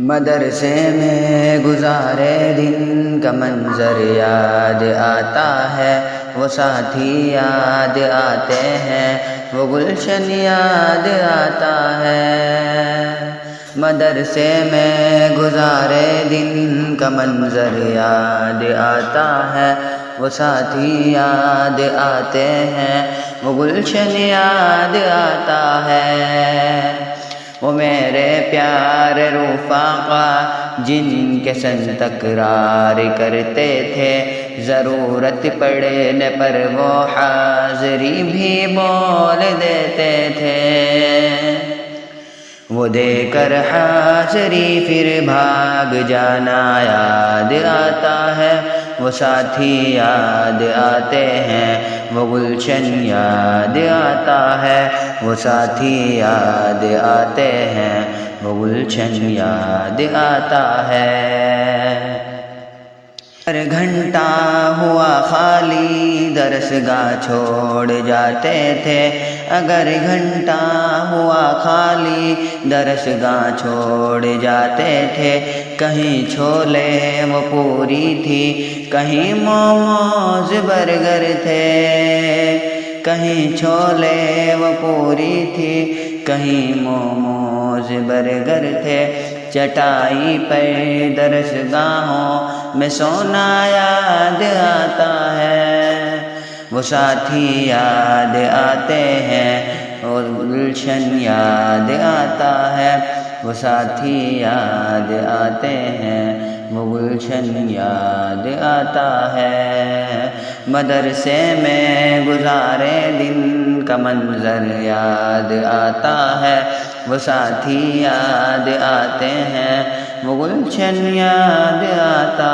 مدرسے میں گزارے دن کا منظر یاد آتا ہے، وہ ساتھی یاد آتے ہیں، وہ گلشن یاد آتا ہے۔ مدرسے میں گزارے دن کا منظر یاد آتا ہے، وہ ساتھی یاد آتے ہیں، وہ گلشن یاد آتا ہے۔ وہ میرے پیارے رفقا جن کے سنگ تکرار کرتے تھے، ضرورت پڑنے پر وہ حاضری بھی بول دیتے تھے۔ وہ دے کر حاضری پھر بھاگ جانا یاد آتا ہے، وہ ساتھی یاد آتے ہیں، وہ گلشن یاد آتا ہے، وہ ساتھی یاد آتے ہیں، وہ گلشن یاد آتا ہے۔ ہر گھنٹہ ہوا خالی درسگاہ چھوڑ جاتے تھے، اگر گھنٹہ ہوا خالی درسگاہ چھوڑ جاتے تھے۔ کہیں چھولے وہ پوری تھی، کہیں موموز برگر تھے، کہیں چھولے وہ پوری تھی، کہیں موموز برگر تھے۔ چٹائی پر درسگاہوں میں سونا یاد آتا ہے، وہ ساتھی یاد آتے ہیں، اور گلشن یاد آتا ہے، وہ ساتھی یاد آتے ہیں، وہ گلشن یاد آتا ہے۔ مدرسے میں گزارے دن کا منظر یاد آتا ہے، وہ ساتھی یاد آتے ہیں، وہ گلشن یاد آتا